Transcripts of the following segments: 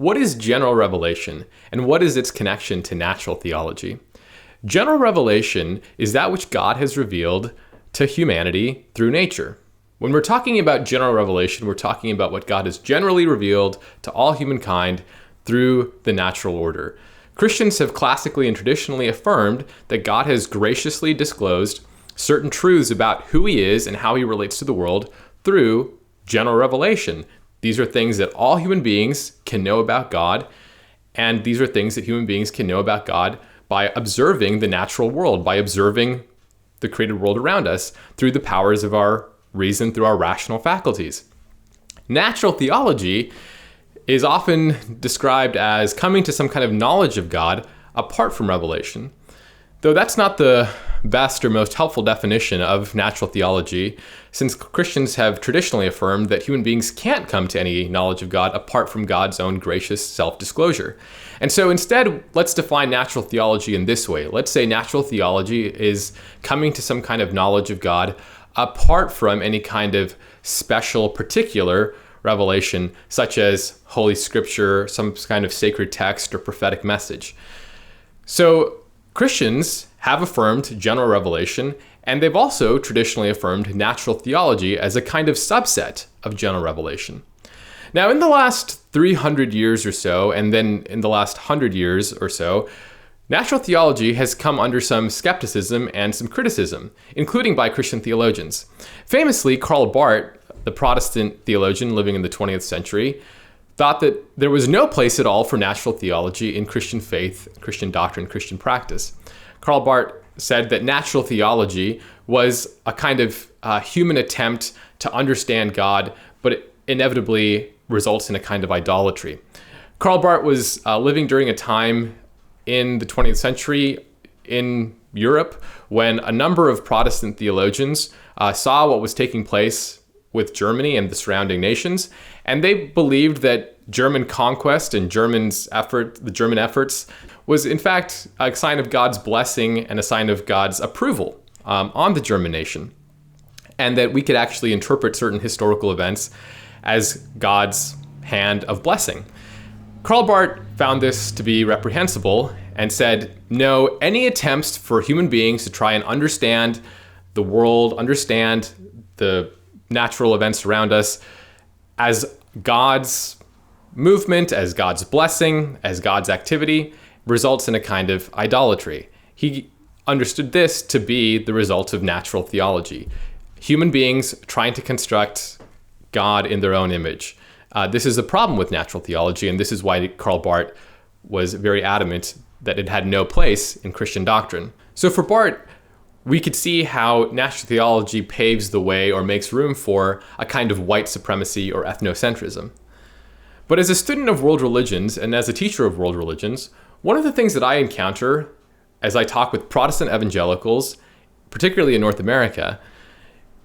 What is general revelation, and what is its connection to natural theology? General revelation is that which God has revealed to humanity through nature. When we're talking about general revelation, we're talking about what God has generally revealed to all humankind through the natural order. Christians have classically and traditionally affirmed that God has graciously disclosed certain truths about who he is and how he relates to the world through general revelation. These are things that all human beings can know about God, and these are things that human beings can know about God by observing the natural world, by observing the created world around us through the powers of our reason, through our rational faculties. Natural theology is often described as coming to some kind of knowledge of God apart from revelation. Though that's not the best or most helpful definition of natural theology, since Christians have traditionally affirmed that human beings can't come to any knowledge of God apart from God's own gracious self-disclosure. And so instead, let's define natural theology in this way. Let's say natural theology is coming to some kind of knowledge of God apart from any kind of special, particular revelation, such as Holy Scripture, some kind of sacred text or prophetic message. So Christians have affirmed general revelation, and they've also traditionally affirmed natural theology as a kind of subset of general revelation. Now, in the last 300 years or so, and then in the last 100 years or so, natural theology has come under some skepticism and some criticism, including by Christian theologians. Famously, Karl Barth, the Protestant theologian living in the 20th century, thought that there was no place at all for natural theology in Christian faith, Christian doctrine, Christian practice. Karl Barth said that natural theology was a kind of human attempt to understand God, but it inevitably results in a kind of idolatry. Karl Barth was living during a time in the 20th century in Europe when a number of Protestant theologians saw what was taking place with Germany and the surrounding nations, and they believed that German conquest and the German efforts was in fact a sign of God's blessing and a sign of God's approval on the German nation, and that we could actually interpret certain historical events as God's hand of blessing. Karl Barth found this to be reprehensible and said, no, any attempts for human beings to try and understand the world, understand the natural events around us as God's movement, as God's blessing, as God's activity, results in a kind of idolatry. He understood this to be the result of natural theology. Human beings trying to construct God in their own image. This is a problem with natural theology, and this is why Karl Barth was very adamant that it had no place in Christian doctrine. So for Barth, we could see how natural theology paves the way or makes room for a kind of white supremacy or ethnocentrism. But as a student of world religions and as a teacher of world religions, one of the things that I encounter as I talk with Protestant evangelicals, particularly in North America,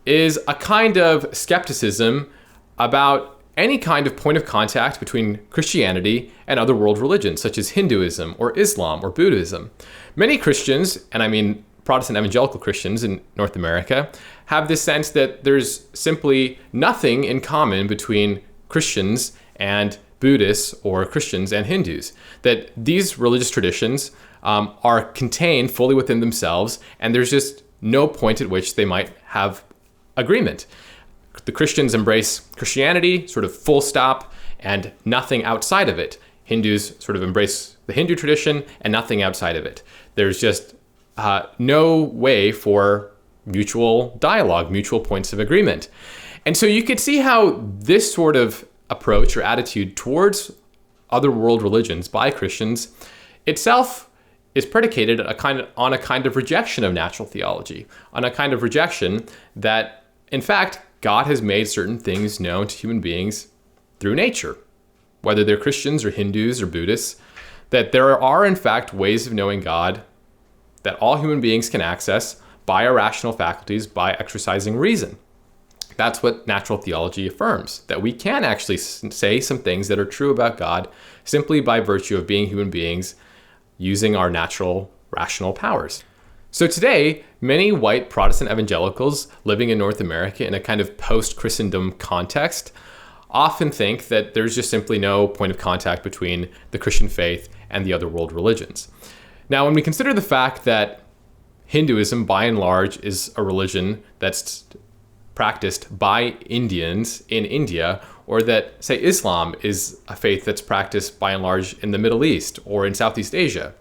is a kind of skepticism about any kind of point of contact between Christianity and other world religions, such as Hinduism or Islam or Buddhism. Many Christians, and I mean Protestant evangelical Christians in North America, have this sense that there's simply nothing in common between Christians and Buddhists or Christians and Hindus, that these religious traditions are contained fully within themselves, and there's just no point at which they might have agreement. The Christians embrace Christianity, sort of full stop, and nothing outside of it. Hindus sort of embrace the Hindu tradition and nothing outside of it. There's just no way for mutual dialogue, mutual points of agreement. And so you could see how this sort of approach or attitude towards other world religions by Christians itself is predicated on a kind of rejection of natural theology, on a kind of rejection that, in fact, God has made certain things known to human beings through nature, whether they're Christians or Hindus or Buddhists, that there are, in fact, ways of knowing God that all human beings can access by our rational faculties, by exercising reason. That's what natural theology affirms, that we can actually say some things that are true about God simply by virtue of being human beings using our natural rational powers. So today, many white Protestant evangelicals living in North America in a kind of post-Christendom context often think that there's just simply no point of contact between the Christian faith and the other world religions. Now, when we consider the fact that Hinduism, by and large, is a religion that's practiced by Indians in India, or that, say, Islam is a faith that's practiced by and large in the Middle East or in Southeast Asia,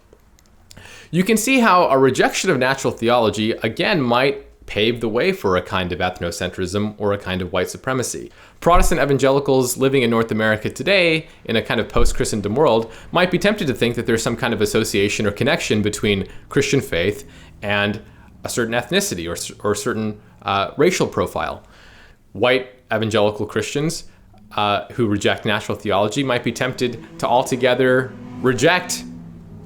you can see how a rejection of natural theology, again, might pave the way for a kind of ethnocentrism or a kind of white supremacy. Protestant evangelicals living in North America today, in a kind of post-Christendom world, might be tempted to think that there's some kind of association or connection between Christian faith and a certain ethnicity or a certain racial profile. White evangelical Christians who reject natural theology might be tempted to altogether reject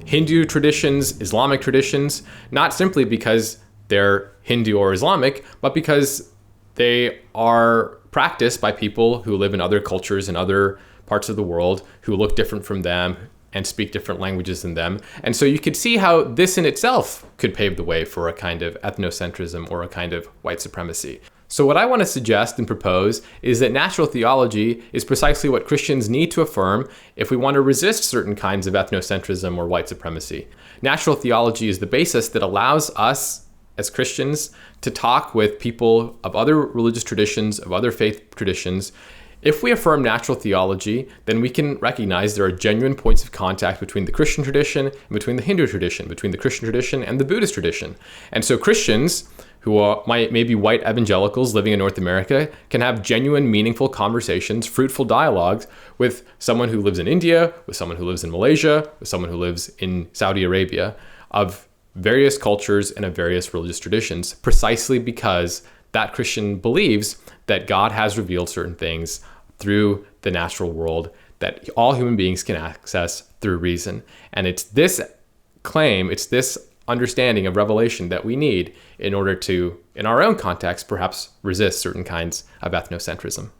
Hindu traditions, Islamic traditions, not simply because they're Hindu or Islamic, but because they are practiced by people who live in other cultures and other parts of the world who look different from them and speak different languages than them. And so you could see how this in itself could pave the way for a kind of ethnocentrism or a kind of white supremacy. So what I want to suggest and propose is that natural theology is precisely what Christians need to affirm if we want to resist certain kinds of ethnocentrism or white supremacy. Natural theology is the basis that allows us as Christians to talk with people of other religious traditions, of other faith traditions. If we affirm natural theology, then we can recognize there are genuine points of contact between the Christian tradition and between the Hindu tradition, between the Christian tradition and the Buddhist tradition. And so Christians who are maybe white evangelicals living in North America can have genuine, meaningful conversations, fruitful dialogues with someone who lives in India, with someone who lives in Malaysia, with someone who lives in Saudi Arabia, of various cultures and of various religious traditions, precisely because that Christian believes that God has revealed certain things through the natural world that all human beings can access through reason. And it's this claim, it's this understanding of revelation that we need in order to, in our own context, perhaps resist certain kinds of ethnocentrism.